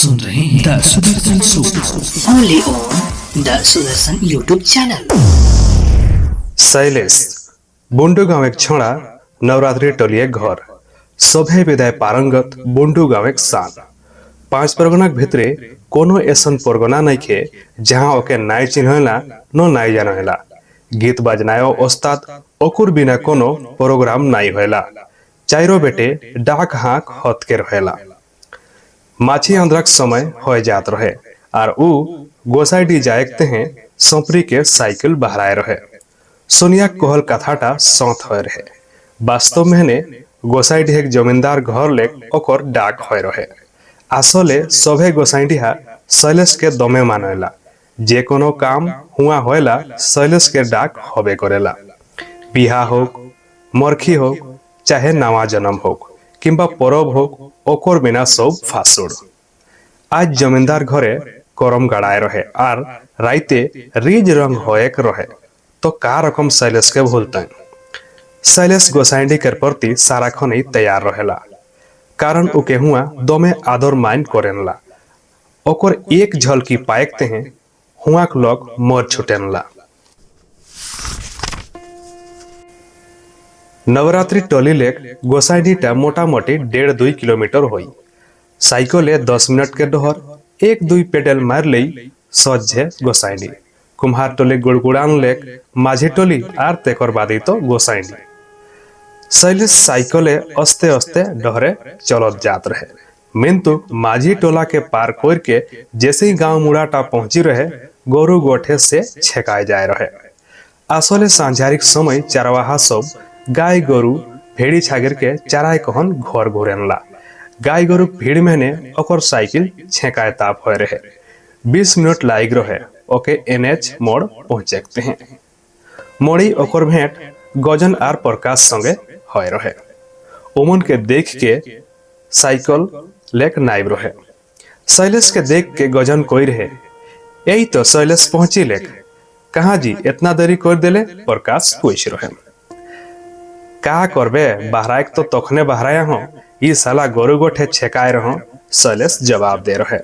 सुन रहे हैं the Sudarshan show only on the Sudarshan YouTube channel. Shailesh Bundu गाँव एक छोड़ा नवरात्रि टोलिए घर सभे विदाय पारंगत बुंडू गाँव एक सान पांच परगना भितरे कोनो ऐसन परगना नहीं खे जहाँ ओके नाई चिन्हला नो नाई जानला गीत बजनायो ओस्ताद ओकुर बिना कोनो प्रोग्राम नाई होएला चाइरो बेटे डाक हाक हत के रहेला माछी आंध्रक समय हो जात रहे और ऊ गोसाईडी जायकते हैं सौंपरी के साइकिल बहराए रहे सोनिया कोहल कथाटा सौत हो रहे वास्तव में ने गोसाईडी एक जमींदार घर ले ओकर डाक हो रहे आसले सभे गोसाईडीहा शैलेश के दमे मानेला जे कोनो काम हुआ होएला शैलेश के डाक होबे करेला बिहा होक मरखी होक चाहे नवा जन्म होक किंबा परब होक ओकर बिना सब फासुड़ आज जमींदार घरे करम गड़ाए रहे और राइते रिज रंग होएक रहे तो का रकम शैलेश के भूलते शैलेश गोसाईडी के प्रति सारा खनी तैयार रहेला कारण उके हुआ दमे आदर मान करेनला ओकर एक झलकी पाएकते हैं हुआ लोग मर छुटेनला नवरात्रि टोली लेक गोसाईडीटा मोटा मोटी 1.5-2 किलोमीटर हुई साइकिले 10 मिनट के डोहर 1-2 पेडल मार लई सज्जे गोसाईडी कुम्हार टोली गुड़गुड़ान लेक माझी टोली आर तेकर बादी तो गोसाईडी शैलेश साइकिले अस्ते अस्ते डहरे चलत जात रहे मिंतु माझी टोला के पार कोर के जैसे ही गांव मुड़ाटा पहुंची रहे गोरु गोठे से छेकाए जाए रहे आसले सांझारिक समय चारवाहा सब गाय गोरु भेड़ी छागिर के चराय कहन घर घुरेनला गाय गोरु भीड़ में ने ओकर साइकिल छेकाए ताप हो रहे 20 मिनट लाइग रहे ओके एनएच मोड़ पहुंचते हैं मोड़ी ओकर भेंट गजन आर प्रकाश संगे होय रहे ओमन के देख के साइकिल लेक नाइब रहे शैलेश के देख के गजन कोई रहे यही तो शैलेश पहुंची लेक कहा जी इतना देरी कर देले प्रकाश पूछ रहे का करबे बहराइक तो तखने बहराया हो ई साला गोरु गोठे छेकाए रहो शैलेश जवाब दे रहे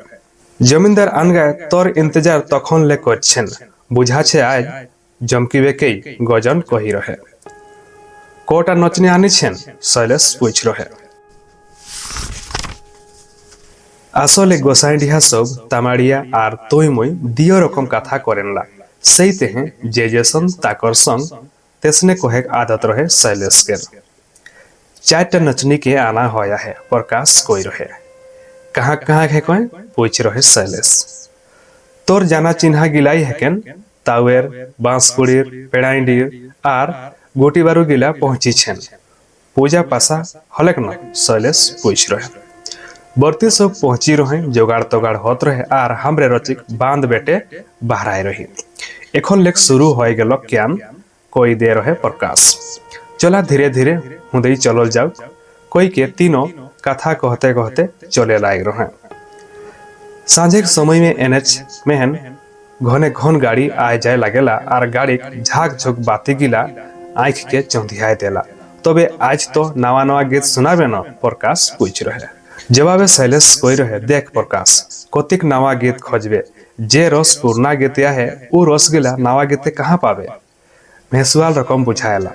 जमींदार आन गए तोर इंतजार तखन ले करछेन बुझा छे आज जमकी बेके गजन कही रहे कोटा नचने आनी छेन शैलेश पूछ रहे आसले गोसाईडीहा सब तामाड़िया आर तोय मोय दियो रकम कथा करेनला सही ते हैं जे जेसन ताकर संग तेसने कोहे आदत रहे शैलेश के 4टा नचनी के आना होया है प्रकाश कोई रहे कहाँ कहाँ है कोई पूछ रहे शैलेश तोर जाना चिन्हा गिलाई है केन तावेर बांसकुड़ीर पेड़ाइंडीर आर गोटी बारू गिला पहुंची छेन पूजा पासा हलक न शैलेश पूछ रहे बर्ती सब पहुंची रहे जोगाड़ तोगाड़ होत रहे आर हमरे रचिक बांध बेटे बहराए रही एखन लेक शुरू हो गेल क्यान कोई दे रहे प्रकाश चला धीरे धीरे हुदई चलल जाओ कोई के तीनों कथा कहते कहते चले लाग रहे सांझे समय में एनएच में घने घन गाड़ी आए जाए लगेला और गाड़ी झाक झुक बाती गिला आँख के चौंधियाए देला तबे आज तो नवा नवा गीत सुनाबे न प्रकाश पूछ रहे जवाबे शैलेश कोई रहे देख प्रकाश कतिक नवा गीत खोजबे जे रस पुरना गीत है उ रस गिला नवा गीते कहाँ पावे भेसुआल रकम बुझाएला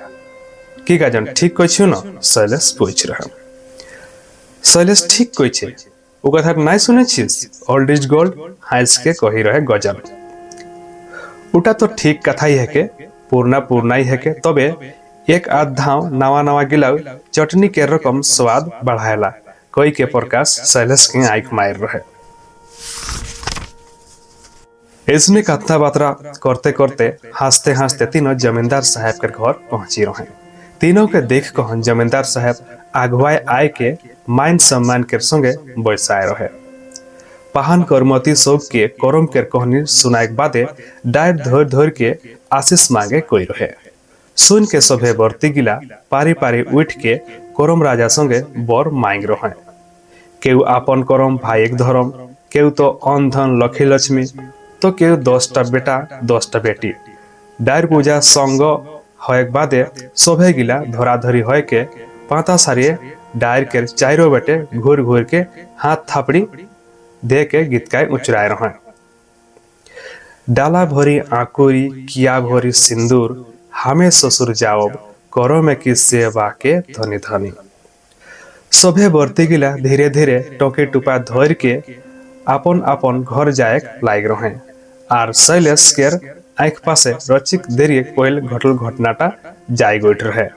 की गाजन ठीक कह न शैलेश पूछ रहे शैलेश ठीक कह उ कथा नहीं सुने छिस ओल्ड इज गोल्ड हाइस के कही रहे गजल उटा तो ठीक कथा ही है के पूर्णा पूर्णा ही है के तबे एक आध धाव नवा नवा गिलाव चटनी के रकम स्वाद बढ़ाएला कोई के प्रकाश शैलेश के आँख मार रहे इसने कथा बात्रा करते करते हंसते हंसते तीनों जमींदार साहब के घर पहुंची रहे तीनों के देख कहन जमींदार साहब अगुवाए आए के मान सम्मान के संगे बैसाए रहे पहान करमती सब के करम के कहनी सुनाए बादे डायर धोर धोर के आशीष मांगे कोई रहे सुन के सभे बरती गिला पारी पारी उठ के करम राजा संगे बर मांग रहे केउ आपन करम भाई एक धर्म केउ तो अन धन लखी लक्ष्मी तो केउ 10टा बेटा 10टा बेटी डायर पूजा संग होएक बादे सभे गिला धराधरी होए के पाता सारिये डायर के चारों बेटे घूर घूर के हाथ थापड़ी दे के गीतकाय उचराय रहे। डाला भरी आकुरी किया भरी सिंदूर हमें ससुर जाओब करो में कि सेवा के धनी धनी। सभे बरती गिला धीरे धीरे टोके टुपा धर के आपन आपन घर जाए लाग रहे। और शैलेश केर आँख पासे रचिक देरी कोयल घटल घटनाटा जाय गइट रहे।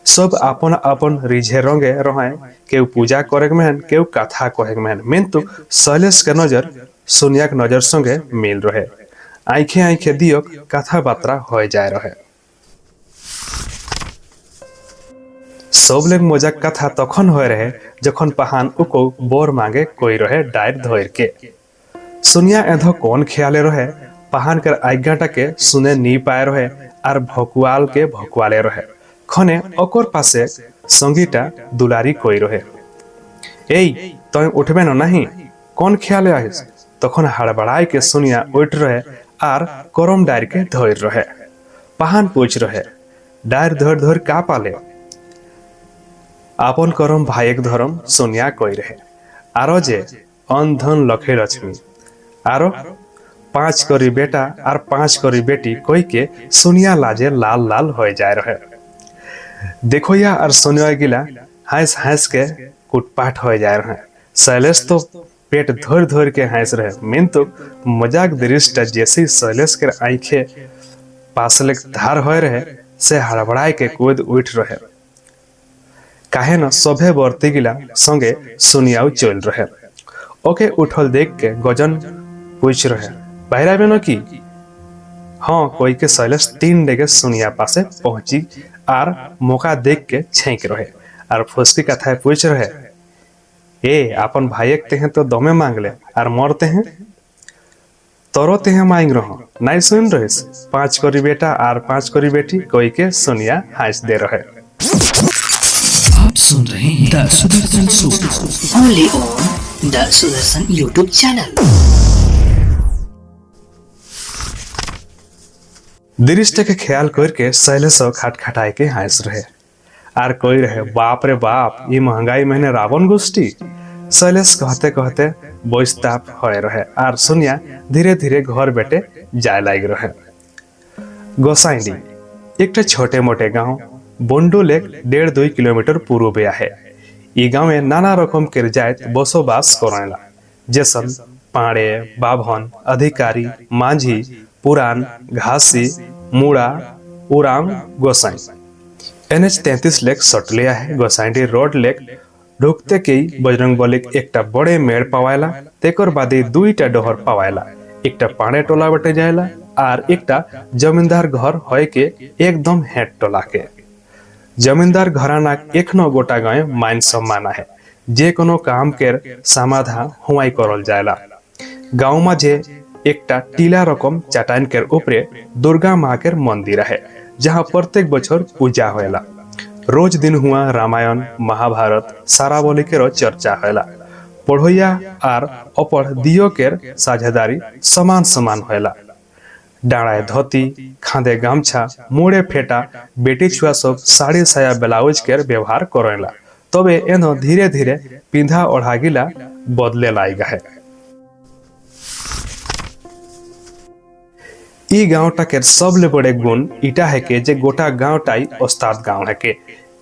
सब आपन आपन रिझे रंगे रहे, केउ पूजा करे मेहन केउ कथा कहे मेहन, मिंतु शैलेश के नजर सोनिया के नजर संगे मिल रहे। आँखे आँखे दियक कथा बात्रा हो जाए रहे। सबले मजाक कथा तखन हो रहे जखन पहान उको बोर मांगे कोई रहे डायर धोर के। सोनिया एधो कौन ख्याले रहे पहान कर आज्ञाटा के सुने नी पाए रहे और भकुआल के भकुआले रहे। खने ओकर पासे संगीटा दुलारी कोई रहे। ए तय उठबे न नहीं कौन ख्याले आइस? तखन हड़बड़ाई के सोनिया उठ रहे और करम डायर के धोर रहे। पहान पूछ रहे डायर धोर धोर का पाले? आपन करम भाईक धरम सोनिया कोई रहे। आरो जे अन धन लखे लक्ष्मी आरो 5 करी बेटा और 5 करी बेटी कोई के सोनिया लाजे लाल लाल हो जाए रहे। देखो या और सोनिया गिला हंस हंस के कुटपाट हो जाए रहे। शैलेश तो पेट धोर धोर के हंस रहे, मिंतु मजाक दृष्ट जैसे शैलेश के आंखे पासले धार हो रहे से हड़बड़ाई के कूद उठ रहे। काहे न सभे बरती गिला संगे सोनियाऊ चल रहे। ओके उठल देख के गजन पूछ रहे बहरा बेनो की? हाँ कोई के शैलेश 3 डेगे सोनिया पासे पहुंची और मौका देख के छेंक रहे और फुसकी कथा पूछ रहे ए अपन भाई ते हैं तो दमे मांग ले और मरते हैं तोरो ते हैं मांग रहो नहीं सुन रहे। 5 करी बेटा और 5 करी बेटी कोई के सोनिया हंस दे रहे। आप सुन रहे हैं the Sudarshan show only on the Sudarshan YouTube channel. दृष्टि के ख्याल करके शैलेश खटखटाए के हंस रहे और कोई रहे बाप रे बाप ये महंगाई महीने रावण गोष्ठी। शैलेश कहते कहते बोझताप हो रहे और सोनिया धीरे धीरे घर बैठे जाए लाग रहे। गोसाइंडी एक छोटे मोटे गांव बोंडो लेक 1.5-2 किलोमीटर पूर्व है। ये गाँव में नाना रकम के जात बसोबास करेला जैसन पाड़े बाभन अधिकारी माझी पुरान घासी मुड़ा उरांग गोसाई। NH 33 लेक सटलिया है। गोसाइंडी रोड लेक ढुकते के बजरंग बली एक बड़े मेड़ पवायला, तेकर बादी 2टा डोहर पवायला, एक पाड़े टोला बटे जायला और एक जमींदार घर होय के एकदम हेट टोला के। जमींदार घराना एखनो गोटा गाँव मान सम्मान है जे कोनो काम केर समाधान हुआई करल जायला। गाँव में जे एकटा टीला रकम चट्टान केर ऊपरे दुर्गा माँ केर मंदिर है जहाँ प्रत्येक बछर पूजा होएला। रोज दिन हुआ रामायण महाभारत सारावली केरो चर्चा होएला। पढ़ोया आर अपर दियो केर साझेदारी समान समान होएला। डाँड़ाए धोती खांदे गामछा मुड़े फेटा बेटी छुआ सब साड़ी साया ब्लाउज केर व्यवहार करेला। तबे एनो धीरे धीरे पिंधा ओढ़ागिला बदले लाइगा है। ई गाँवटा के सबले बड़े गुण इटा है के जे गोटा गाँवटाई ओस्ताद गाँव है के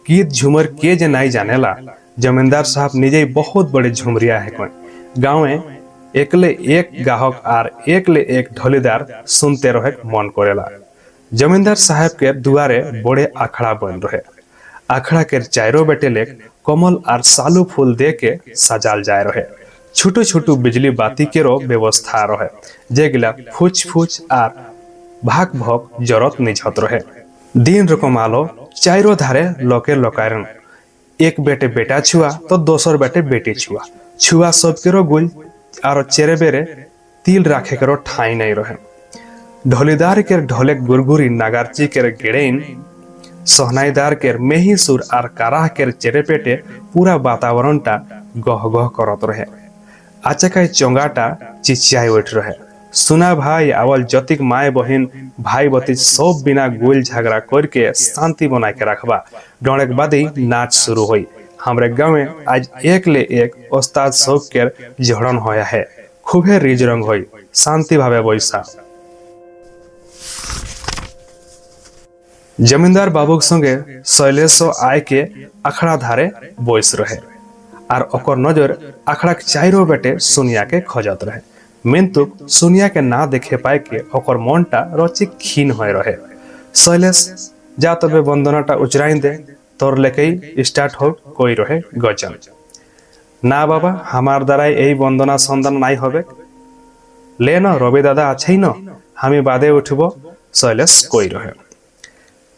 गीत झूमर के जे नहीं जानेला। जमींदार साहब निजे बहुत बड़े झुमरिया है कोई गाँव में एकले एक गाहक आर एकले एक ढोलीदार सुनते रहे मन करेला। जमींदार साहब के दुआरे बड़े अखड़ा बन रहे। अखड़ा के चारों बेटे लेक कमल आर सालू फूल दे के सजाल जाए रहे। छोटू छोटू बिजली बाती के रो व्यवस्था रहे जेगिला फूच फूच आर भाग भोग जरत निझत रहे। दिन रकम आलो चारों धारे लोके लोकायरन एक बेटे बेटा छुआ तो दोसर बेटे बेटी छुआ छुआ सब के रो गुल और चेरे बेरे तिल राखे करो ठाई नहीं रहे। ढोलीदार के ढोले गुरगुरी नागारची के गेड़ेन सहनाईदार के मेही सुर आर काराह के चेरे पेटे पूरा वातावरण टा गह गह करत रहे। आचकाई चोंगाटा चिचियाई उठ रहे। सुना भाई आवल जतिक माए बहिन भाई बती सब बिना गोल झगड़ा करके शांति बना के रखबा। डोड़े बादी नाच शुरू हुई। हमरे गाँव में आज एक ले एक ओस्ताद शौक के जड़न होया है खूबे रिज रंग होई शांति भावे बैसा जमींदार बाबू संगे शैलेश आय के अखड़ा धारे बैस रहे और ओकर नजर अखड़ा के चारों बेटे सुनिया के खोजत रहे मिंतु सुनिया के ना देखे पाए के ओकर मनटा रची खीन होय रहे शैलेश जा तबे वंदनाटा उचराई दे तोर लेके स्टार्ट हो कोई रहे गजन ना बाबा हमार द्वारा यही वंदना संदन नाई होबे ले न रवि दादा अच्छे न हमी बादे उठब शैलेश कोई रहे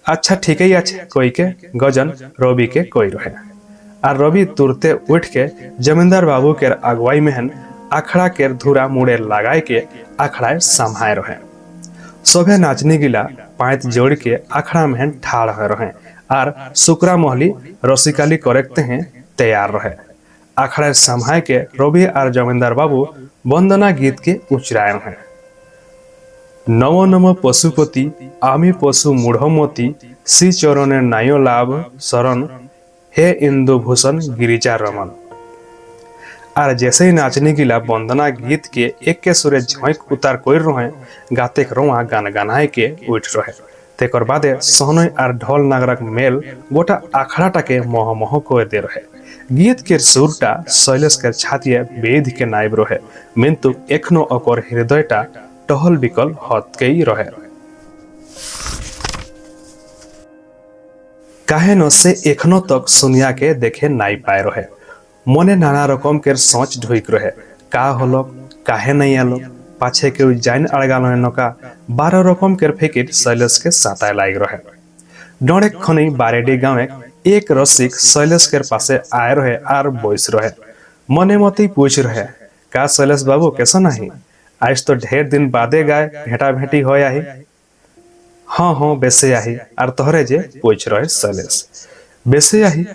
अच्छा ठीक ही अच्छे कोई के गजन रवि के कोई रहे और रवि तुरते उठ के जमींदार बाबू के अगुवाई में अखड़ा के धूरा मुड़े लगाए के अखड़ा संभाए रहे सभे नाचनी गिला पाँच जोड़ के अखड़ा में ठाड़ रहे और सुकरा मोहली रसिकाली करते हैं तैयार रहे अखड़ा संभाए के रवि और जमींदार बाबू वंदना गीत के उच्चाराय रहे नव नम पशुपति आमी पशु मूढ़मती श्री चरणे नायो लाभ शरण हे इंदुभूषण गिरिजा रमन और जैसे ही नाचनी गिला वंदना गीत के एक के सुरे झोंक उतार कोई रहे गाते रोआ गान गानाए के उठ रहे तेकर बादे सहनई और ढोल नागरक मेल गोटा अखड़ाटा के मोह मोह को दे रहे गीत के सुरटा शैलेश के छातिए वेद के नाइब रहे मिंतु एखनो ओकर हृदयटा टहल बिकल हतकेई रहे काहे न से एखनो तक सुनिया के देखे नाई पाए रहे मने नाना रकम के सोच ढुक रहे का होलो काहे नहीं आलो पाछे के जाइन अड़गाल नका 12 रकम के फिकिर शैलेश के साताय लाग रहे डोड़े खनी बारेडी गाँव एक रसिक शैलेश के पासे आए रहे और बैस रहे मने मती पूछ रहे का शैलेश बाबू कैसा नहीं आज तो ढेर दिन बादे गाय भेटा भेटी हो आही हाँ हाँ बेसे आही और तोहरे जे पूछ रहे शैलेश बेसे आही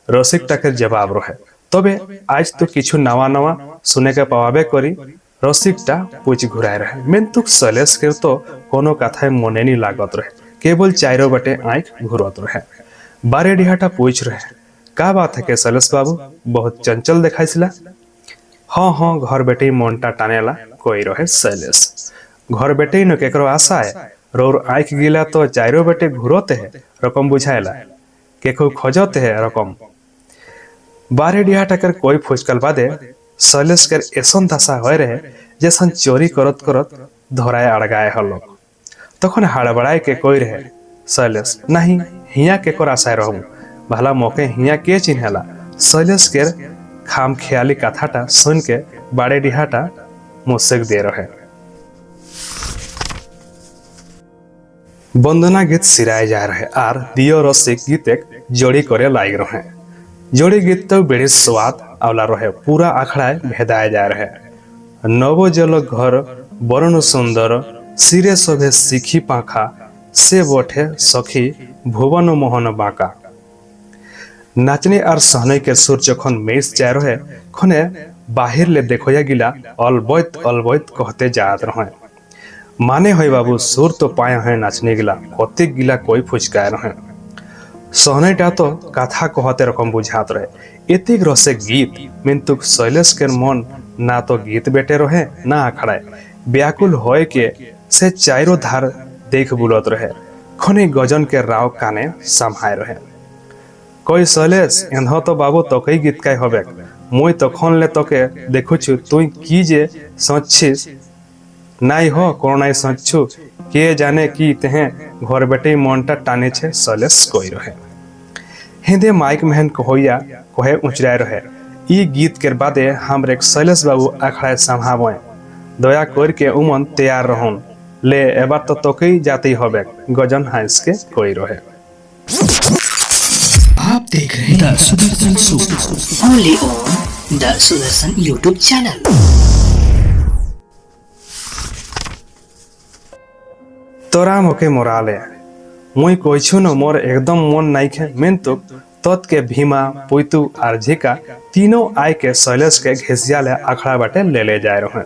रसिक टाके जवाब रहे तबे आज तो किछु नवा नवा सुने के पावे करी रसिकटा पूछ घुराए रहे मिंतु शैलेश के तो कोनो कथा मने नहीं लागत रहे केवल चारों बटे आँख घुरत रहे बारे डिहाटा पूछ रहे का बात है के शैलेश बाबू बहुत चंचल देखाइसिला हाँ हाँ घर बेटे मनटा टानेला कोई रहे शैलेश घर बेटे न केकरो आशा है रोर आँख गिला तो चारों बेटे घुरते है रकम बुझाएला केको खोजते है रकम बारे डिहाटा कर कोई फुचकल बादे शैलेश के ऐसन दशा हो रहे जैसन चोरी करत करत धराए अड़गाए हलो तखन हड़बड़ाए के कोई रहे शैलेश नहीं हिया केकर आशाय रहूं भला मौके हिया के चिन्हला शैलेश के खाम ख्याली कथाटा सुन के बाड़े डिहाटा मुस्सेक दे रहे वंदना गीत सिराए जा रहे और दियो रसिक गीत एक जोड़ी करे लाग रहे जोड़ी गीत तो बेड़ी स्वाद आवला रहे पूरा अखड़ा भेदाए जा रहे नव जल घर वरुण सुंदर सिरे शोभे सीखी पाखा से बोठे सखी भुवन मोहन बाका नाचने और सहनई के सुर जखन मेस जा रहे खने बाहर ले देखोया गिला अलबैत कहते जात रहे माने होय बाबू सुर तो पाया है नाचने गिला कते गिला कोई फुचकाय रहे सहनईटा तो कथा कहते रकम बुझात रहे एतिक रसे गीत मिंतु शैलेश के मन ना तो गीत बेटे रहे ना अखड़ाए व्याकुल होय के से चारों धार देख बुलत रहे खने गजन के राव काने संभाए रहे कोई शैलेश एनह तो बाबू तकई गीत काय होबे मुई तखन ले तके देखुछु तुई की जे सच्चिस नाई हो कोनो नाई सच्छु के जाने की तेहे घर बेटे मनटा टाने छे शैलेश कोई रहे हिंदे माइक महन कहोया कहे उचराय रहे ई गीत के बादे हमरे शैलेश बाबू अखड़ा संभावे दया कर के उमन तैयार रहन ले एबार तो तकई जाती होबे गजन हाइस के कोई रहे आप देख रहे हैं the Sudarshan show only on the Sudarshan YouTube channel तोरा मोके मोराले मुई कोइछु न मोर एकदम मन नाइखे मिंतु तत् के भीमा पुइतु और झिका तीनों आय के शैलेश के घिसिया ले अखड़ा बाटे ले जाए रहे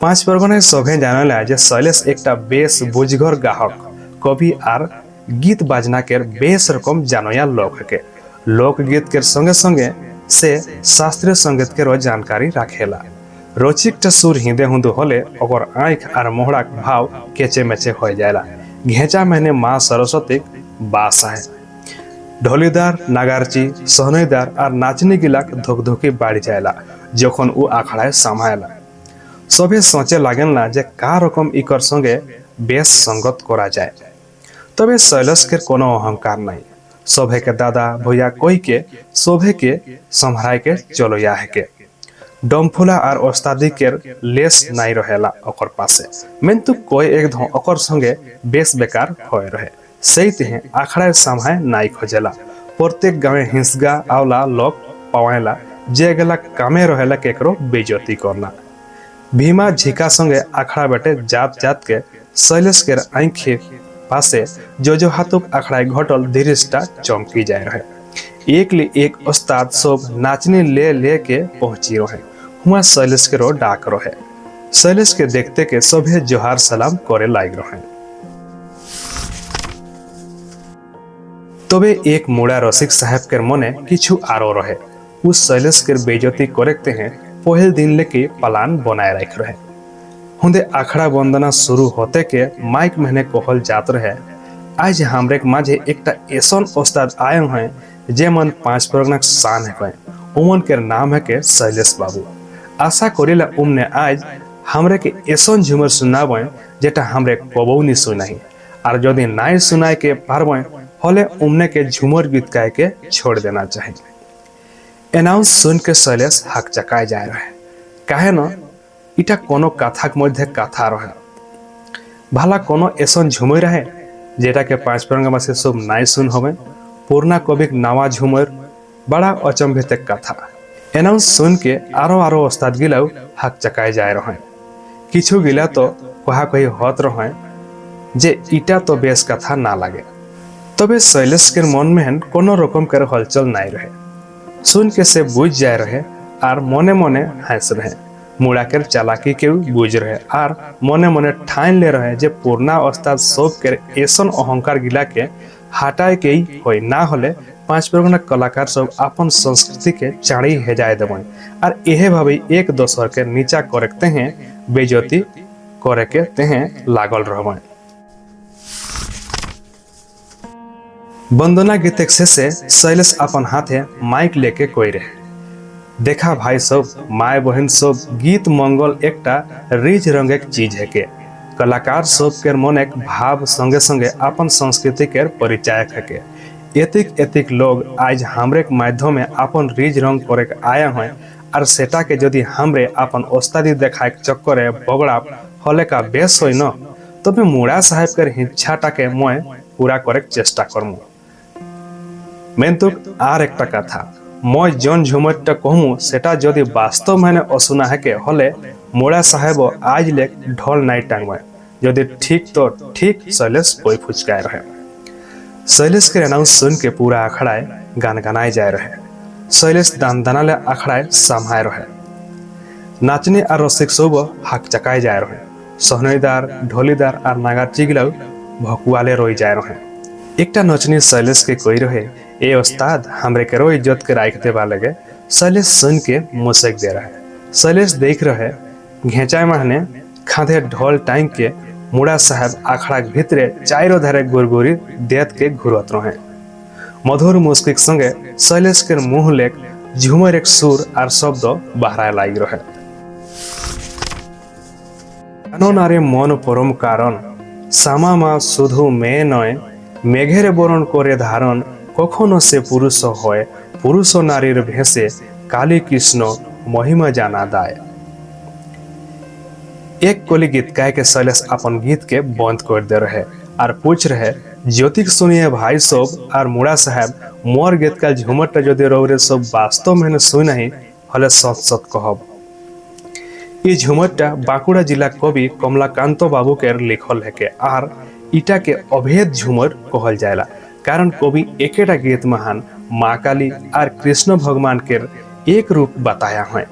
पांच परगने सभे जानला जे शैलेश एकटा बेस बुझगर गाहक कवि और गीत बाजना के बेस रकम जानया लोक के लोकगीत के संगे संगे से शास्त्रीय संगीत के जानकारी रखेला। रोचिक सुर हिंदे हुंदू होले ओकर आँख और मोहड़ाक भाव केचे मेचे हो जाएला। घेचा महीने माँ सरस्वती बास है। ढोलीदार, नागारची, सहनईदार और नाचनी गिलाक धुकधुकी बढ़ जाएला जखन उ आखड़ाए संभाला। सभे सोचे लागेला जे का रकम इकर संगे बेस संगत करा जाए। तबे शैलेश के कोनो अहंकार नहीं। सभे के दादा भैया कोई के सभे के संभाय के चलो या है के डमफुला और ओस्तादी के लेस नहीं रहेला ओकर पासे। मेन तो कोई एक धो ओकर संगे बेस बेकार होए रहे। सही तिहे आखड़ा संभाय नाई खोजेला। प्रत्येक गाँव हिंसगा आवला लोग पवाएला जे गला कामे रहेला केकरो बेइज्जती करना। भीमा झिका संगे आखड़ा बेटे जात जात के शैलेश के आँखी पासे जो हाथुक आखड़ाई घटल धीरिष्टा चमकी जाए रहे। एक ले एक उस्ताद सब नाचनी ले ले के पहुंची रहे। हुआ शैलेश के रो डाक रहे। शैलेश के देखते के सभे जोहार सलाम करे लाग रहे। तबे एक मुड़ा रसिक साहेब के मने किछु आरो रहे। उस शैलेश के बेइज्जती करते हैं पहले दिन लेके प्लान बनाए रख रहे। हुंदे आखड़ा वंदना शुरू होते के माइक महीने कहल जात रहे, आज हमरे माझे एकटा ऐसन उस्ताद आए हैं जे मन 5 परगना शान है। उमन के नाम है के शैलेश बाबू। आशा करेला उमने आज हमरे के ऐसन झूमर सुनावे जेटा हमरे कबो नहीं सुनाई। और यदि नाई सुनाए के पारवे हले उमने के झूमर गीत गाय के छोड़ देना चाहिए। अनाउंस सुन के शैलेश हक चकाए जाए रहे। काहे न इटा कोनो कथा के मध्य कथा रहे। भला कोनो ऐसन झूमर रहे जेटा के 5 परंगा से सब नाई सुन होवे। पूर्णा कवि नवा झूमर बड़ा अचंभित कथा। अनाउंस सुन के आरो आरो उस्ताद गिलाउ हक चकाए जाए रहे। किछु गिला तो कहा कही होत रहे जे इटा तो बेस कथा ना लगे। तबे शैलेश के मन में कोनो रकम कर हलचल नहीं रहे। सुन के से बुझ जाए रहे और मने मने हंस रहे। मुड़ा के चालाकी के बुझ रहे और मने मने ठान ले रहे जे पूर्णा उस्ताद सब के ऐसन अहंकार गिला के हटाए के ही होई ना होले 5 परगना कलाकार सब अपन संस्कृति के चाड़ी हेजाए देवन और यह भाभी एक दोसर के नीचा करते हैं बेइज्जती करे के तेहे लागल रहवन। वंदना गीत से शैलेश अपन हाथे माइक लेके कोई रहे। देखा भाई सब माय बहन सब गीत मंगल एकटा रिज रंगे चीज है के कलाकार सब के मन एक भाव संगे संगे अपन संस्कृति के परिचय है के एतिक एतिक लोग आज हमरे के माध्यम में अपन रिज रंग करे आया हैं और सेटा के यदि हमरे अपन उस्तादी देखाए चक्कर बगड़ा हले का बेस हो न तबे मुड़ा साहेब के हिच्छाटा के मैं पूरा करे चेष्टा करमु। मेन तो आर एकटा कथा मैं जन झुमरटा कहूँ सेटा यदि वास्तव मैंने असुना है के हले मोड़ा साहेब आज ले ढोल नहीं टांगवे यदि ठीक तो ठीक शैलेश कोई फुचकाए रहे। शैलेश के अनाउंस सुन के पूरा अखड़ाए गान गनाए जाए रहे। शैलेश दान दाना ले अखड़ाए संभाए रहे। नाचने और रसिक सब हक चकाए जाए रहे। सहनईदार, ढोलीदार और नागार चिगलाउ भकुआले रोई जाए रहे। एकटा नचनी शैलेश के कोई रहे, ए उस्ताद हमरे के रो इज्जत के राख देवा लगे। शैलेश सुन के मुसेक दे रहे। शैलेश देख रहे घेचाए महने खाधे ढोल टाइम के मुड़ा साहब आखड़ा भीतरे चारों धारे गुरगुरी देत के घुरत रहे। मधुर मुस्किक संगे शैलेश के मुंह लेक झूमर एक सुर और शब्द बहराए लाग रहे। नारे मन परम कारण सामा मा शुधु मे नय मेघेर बरण करे धारण कखनो से पुरुष होय पुरुष नारीर भेषे काली कृष्ण महिमा जाना दाय। एक कोली गीत गाय के शैलेश अपन गीत के बंद कर दे रहे और पूछ रहे ज्योतिक सुनिए भाई सब और मुड़ा साहब मोर गीत का झुमरटा यदि रौरे सब वास्तव में सुन नहीं हले सत सत कहब। ये झुमरटा बांकुड़ा जिला कवि कमलाकांत बाबू के लिखल है के आर इटा के अभेद झुमर कहल जाएला कारण कवि एकेटा गीत महान माँ काली और कृष्ण भगवान के एक रूप बताया है।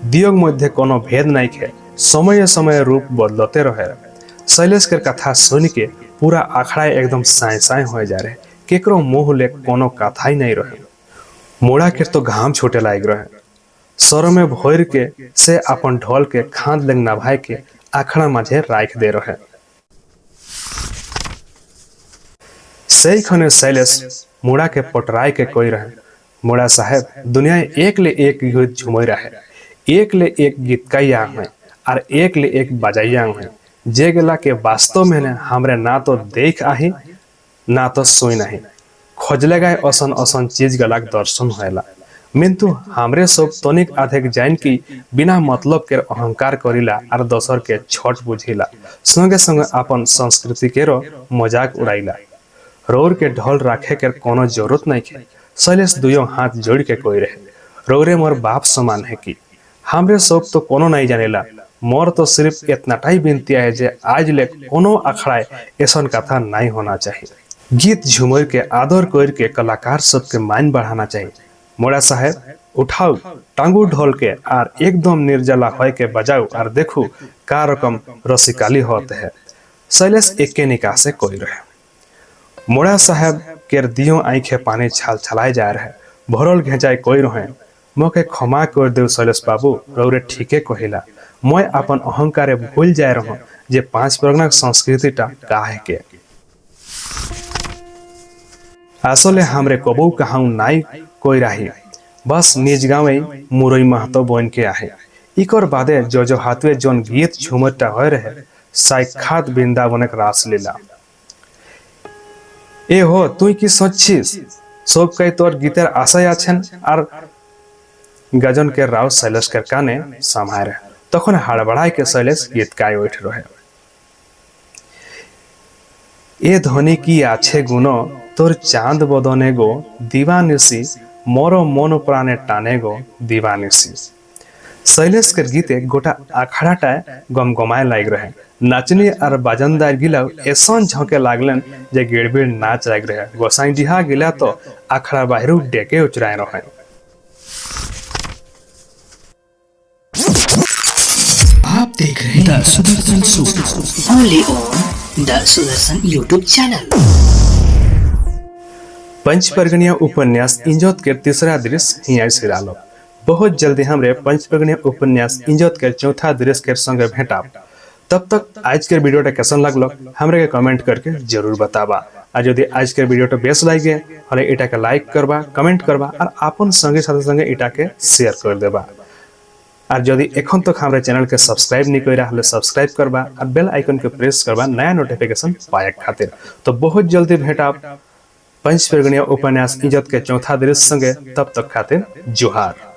दियोग मध्य कोनो भेद नहीं है, समय समय रूप बदलते रहे। शैलेश के कथा सुन के पूरा अखड़ा एकदम साए साए हो जा रहे। केकरो मुँह ले कोनो कथा ही नहीं रहे। मोड़ा के तो घाम छोटे लाग रहे सर में भोर के से अपन ढोल के खाद लग नभाए के आखड़ा माझे राख दे रहे सही खने शैलेश मुड़ा के पटराय के कोई रहे मुड़ा साहेब दुनिया एक ले एक गीत झुमई रहे एक ले एक गीत गैया है और एक ले एक बजाइया है जे गेला के वास्तव में ने हमरे ना तो देख आही ना तो सुई नहीं खोजले गए असन असन चीज गलाक दर्शन होएला मिंतु हमरे सब तनिक आधेक जान की बिना मतलब के अहंकार करिला और दोसर के छोट बुझिला संगे संगे अपन संस्कृति के मजाक उड़ाइला रोर के ढोल राखे के कोनो जरूरत नहीं है शैलेश दुयो हाथ जोड़ के कोई रहे रोरे मोर बाप समान है कि हमरे सब तो कोनो नहीं जानेला मोर तो सिर्फ इतना ही विनती है जे आज ले कोनो अखड़ाए ऐसा कथा नहीं होना चाहिए गीत झूमर के आदर कर के कलाकार सब के मान बढ़ाना चाहिए मोड़ा साहेब उठाओ टांगू ढोल के और एकदम निर्जला होय के बजाओ और देखो का रकम रसिकाली होते है शैलेश एके निकाह से कोई रहे मोड़ा साहेब के दियो आंखे पानी छाल छलाए जा रहे भरल घेजाए कोई रहे मोके क्षमा कर दे शैलेश बाबू रौरे ठीके कहिला मैं अपन अहंकारे भूल जाए रहो जे 5 परगना संस्कृतिटा काहे के आसले हमरे कबू कहाऊ नाई कोई राही बस निज गाँवे मुरई महतो बन के आहे इकर बादे जो हाथवे जोन गीत झुमरटा हो रहे साक्षात वृंदावनक रास लीला ए हो तुई की सच्चिस सब कई तोर गीतेर आशय आछेन और गजन के राव शैलेश के काने समारे तखन हड़बड़ाई के शैलेश गीत गाय उठ रहे ए ध्वनि की आछे गुनो तोर चांद बदने गो दीवानिसी मोरो मन प्राणे टाने गो दीवानिसी शैलेश के गीते गोटा आखड़ाटा गमगमाए लाग रहे नाचनी और बाजनदार गिला ऐसा झोंके लागलन जे गिड़बिड़ नाच लाग रहे गोसाई डिहा गिला तो आखड़ा बाहरु डेके उचराए रहे आप देख रहे हैं the Sudarshan show only on the Sudarshan YouTube channel. Panch Parganiya उपन्यास इंजोत के तीसरा दृश्य हिया से डालो बहुत जल्दी हमरे पंच परगनिया उपन्यास इंजोत के चौथा दृश्य के संगे भेंटा तब तक आज के वीडियो कैसन लगलो हमरे के कमेंट करके जरूर बताबा और यदि आज के वीडियो बेस्ट लगे हले इटा के लाइक करबा कमेंट करबा और अपन संगे साथी संगे इटा के शेयर कर देबा और यदि एखन तक हमारे चैनल के सब्सक्राइब नहीं करा हले सब्सक्राइब करबा और बेल आइकन के प्रेस करबा नया नोटिफिकेशन पाए खातिर तो बहुत जल्दी भेंटा पंच परगनिया उपन्यास इज्जत के चौथा दृश्य संगे तब तक खातिर जोहार।